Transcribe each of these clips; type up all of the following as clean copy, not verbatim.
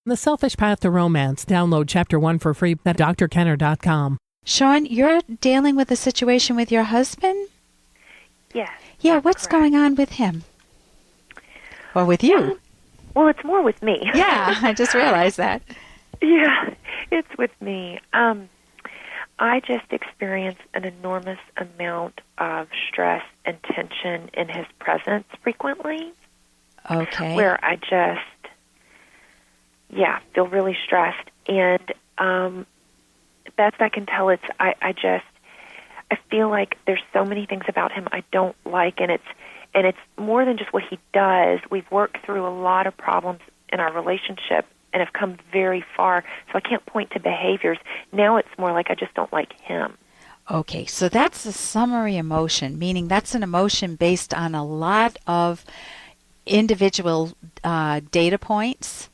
The Selfish Path to Romance. Download Chapter 1 for free at drkenner.com. Sean, you're dealing with a situation with your husband? Yes. Yeah, what's correct. going on with him? Or with you? Well, it's more with me. Yeah, I just realized that. Yeah, it's with me. I just experience an enormous amount of stress and tension in his presence frequently. Okay. Where I just, feel really stressed. And best I can tell, I feel like there's so many things about him I don't like, and it's more than just what he does. We've worked through a lot of problems in our relationship and have come very far, so I can't point to behaviors. Now it's more like I just don't like him. Okay, so that's a summary emotion, meaning that's an emotion based on a lot of individual data points,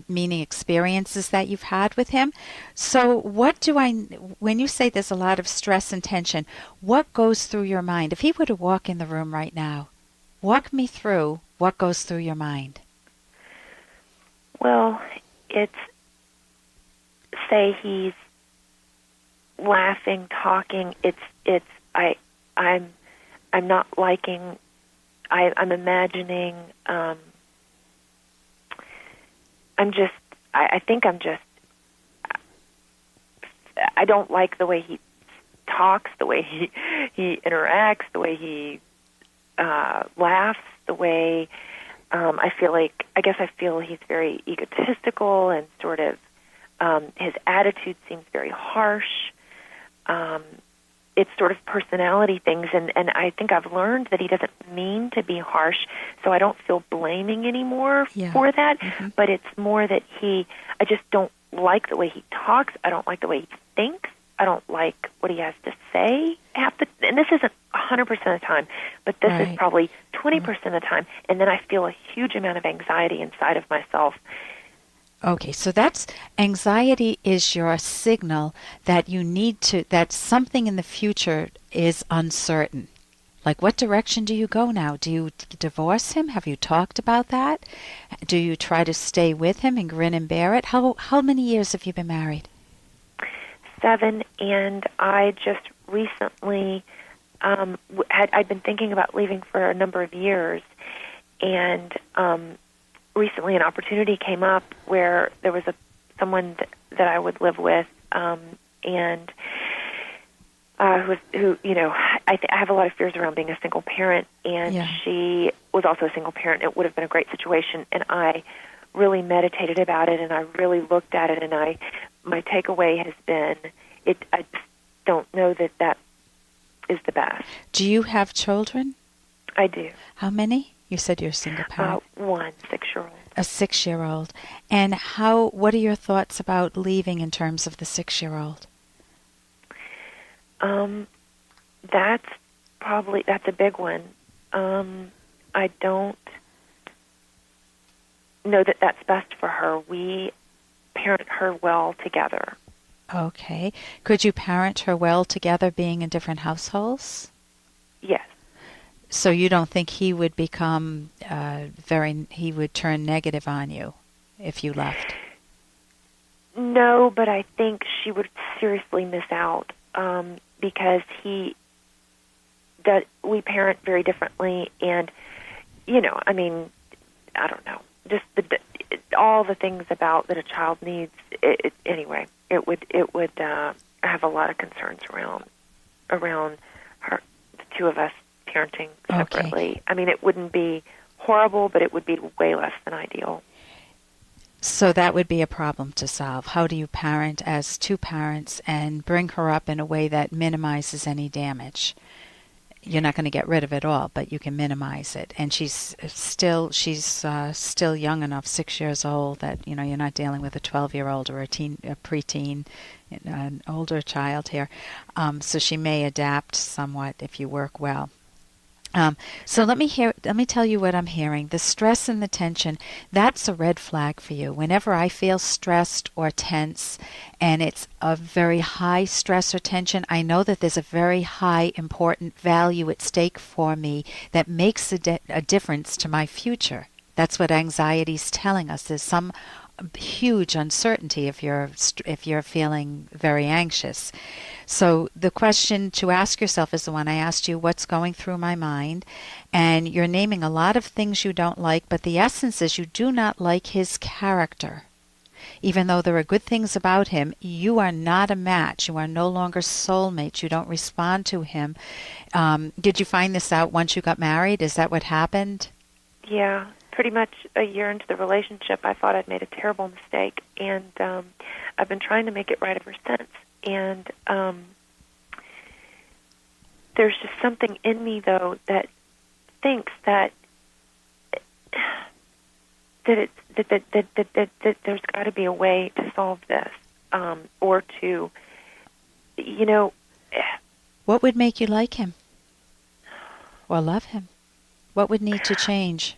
meaning experiences that you've had with him. So when you say there's a lot of stress and tension, what goes through your mind? If he were to walk in the room right now, walk me through what goes through your mind. Well, say he's laughing, talking. I'm not liking. I'm imagining. I don't like the way he talks, the way he interacts, the way he laughs, the way I feel he's very egotistical and sort of his attitude seems very harsh. It's sort of personality things, and I think I've learned that he doesn't mean to be harsh, so I don't feel blaming anymore for that, but it's more that I just don't like the way he talks, I don't like the way he thinks, I don't like what he has to say, and this isn't 100% of the time, but this is probably 20% of the time, and then I feel a huge amount of anxiety inside of myself. Okay, so anxiety is your signal that that something in the future is uncertain. Like, what direction do you go now? Do you divorce him? Have you talked about that? Do you try to stay with him and grin and bear it? How many years have you been married? 7, and I just recently I'd been thinking about leaving for a number of years, and recently an opportunity came up where there was someone that I would live with, and who I have a lot of fears around being a single parent, and she was also a single parent. It would have been a great situation, and I really meditated about it, and I really looked at it, and my takeaway has been I just don't know that is the best. Do you have children? I do. How many? You said you're a single parent. 1 6-year-old. A 6-year-old. And what are your thoughts about leaving in terms of the 6-year-old? That's a big one. I don't know that that's best for her. We parent her well together. Okay. Could you parent her well together being in different households? Yes. So you don't think he would become he would turn negative on you if you left? No, but I think she would seriously miss out because we parent very differently, and I don't know, just all the things about that a child needs. Anyway, it would have a lot of concerns around her, the two of us parenting separately. Okay. I mean, it wouldn't be horrible, but it would be way less than ideal. So that would be a problem to solve. How do you parent as two parents and bring her up in a way that minimizes any damage? You're not going to get rid of it all, but you can minimize it. And she's still young enough, 6 years old, that you're not dealing with a 12-year-old or a preteen, an older child here. So she may adapt somewhat if you work well. So let me tell you what I'm hearing. The stress and the tension, that's a red flag for you. Whenever I feel stressed or tense, and it's a very high stress or tension, I know that there's a very high important value at stake for me that makes a difference to my future. That's what anxiety's telling us. There's some huge uncertainty if you're feeling very anxious. So the question to ask yourself is the one I asked you, what's going through my mind? And you're naming a lot of things you don't like, but the essence is you do not like his character. Even though there are good things about him, you are not a match. You are no longer soulmates. You don't respond to him. Did you find this out once you got married? Is that what happened? Yeah, pretty much a year into the relationship, I thought I'd made a terrible mistake, and I've been trying to make it right ever since. And there's just something in me, though, that thinks that there's got to be a way to solve this, or to, What would make you like him or love him? What would need to change?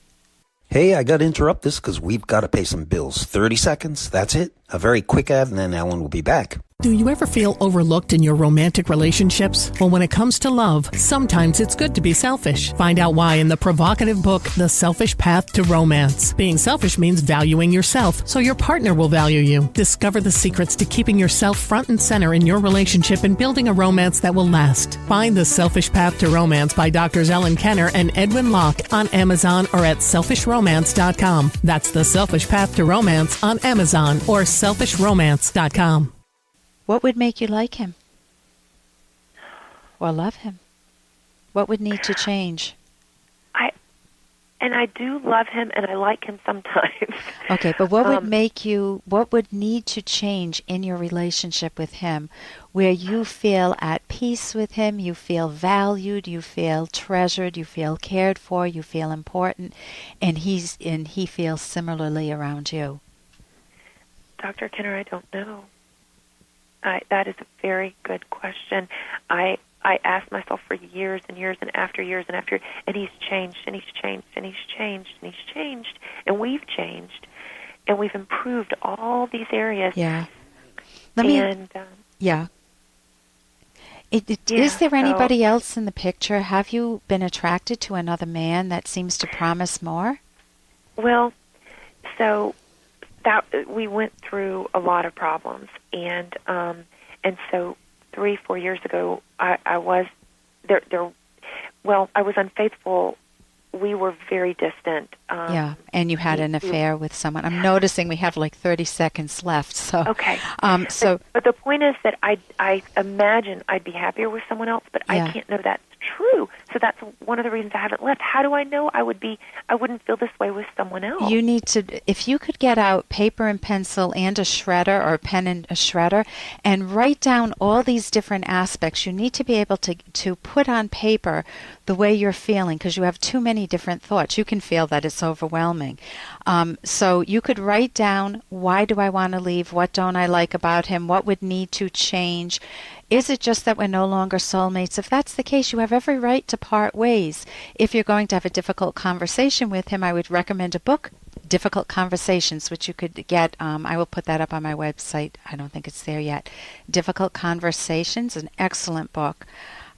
Hey, I got to interrupt this because we've got to pay some bills. 30 seconds, that's it. A very quick ad, and then Ellen will be back. Do you ever feel overlooked in your romantic relationships? Well, when it comes to love, sometimes it's good to be selfish. Find out why in the provocative book, The Selfish Path to Romance. Being selfish means valuing yourself, so your partner will value you. Discover the secrets to keeping yourself front and center in your relationship and building a romance that will last. Find The Selfish Path to Romance by Drs. Ellen Kenner and Edwin Locke on Amazon or at selfishromance.com. That's The Selfish Path to Romance on Amazon or selfishromance.com. What would make you like him or love him? What would need to change? I do love him, and I like him sometimes. Okay, but what would need to change in your relationship with him where you feel at peace with him, you feel valued, you feel treasured, you feel cared for, you feel important, and he feels similarly around you? Dr. Kenner, I don't know. That is a very good question. I asked myself for years and years and after, and he's changed, and he's changed, and he's changed, and he's changed, and we've changed, and we've improved all these areas. Yeah. Is there anybody else in the picture? Have you been attracted to another man that seems to promise more? Well, so that we went through a lot of problems, and so 3-4 years ago, I was there. Well, I was unfaithful. We were very distant. And you had an affair with someone. I'm noticing we have like 30 seconds left. So okay. But the point is that I imagine I'd be happier with someone else, but I can't know that's true. So that's one of the reasons I haven't left. How do I know I wouldn't feel this way with someone else? You need to, if you could get out paper and pencil and a shredder, or a pen and a shredder, and write down all these different aspects. You need to be able to put on paper the way you're feeling, because you have too many different thoughts. You can feel that it's overwhelming. So you could write down, why do I want to leave? What don't I like about him? What would need to change? Is it just that we're no longer soulmates? If that's the case, you have every right to part ways. If you're going to have a difficult conversation with him, I would recommend a book, Difficult Conversations, which you could get. I will put that up on my website. I don't think it's there yet. Difficult Conversations, an excellent book.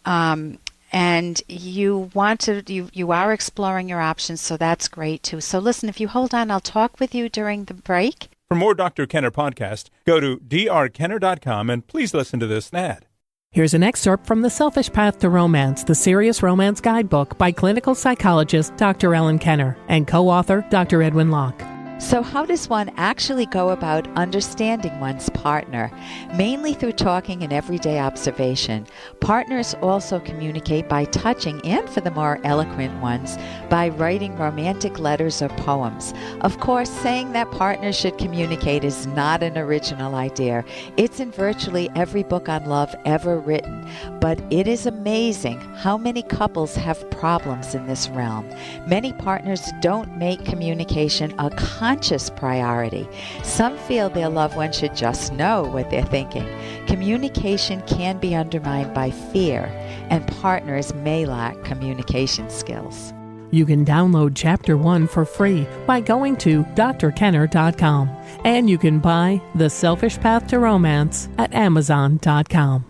And you are exploring your options, so that's great too. So listen, if you hold on, I'll talk with you during the break. For more Dr. Kenner podcast, go to drkenner.com and please listen to this ad. Here's an excerpt from The Selfish Path to Romance, the Serious Romance Guidebook by clinical psychologist Dr. Ellen Kenner and co-author Dr. Edwin Locke. So how does one actually go about understanding one's partner? Mainly through talking and everyday observation. Partners also communicate by touching, and for the more eloquent ones, by writing romantic letters or poems. Of course, saying that partners should communicate is not an original idea. It's in virtually every book on love ever written. But it is amazing how many couples have problems in this realm. Many partners don't make communication a conscious priority. Some feel their loved one should just know what they're thinking. Communication can be undermined by fear, and partners may lack communication skills. You can download Chapter 1 for free by going to drkenner.com. And you can buy The Selfish Path to Romance at amazon.com.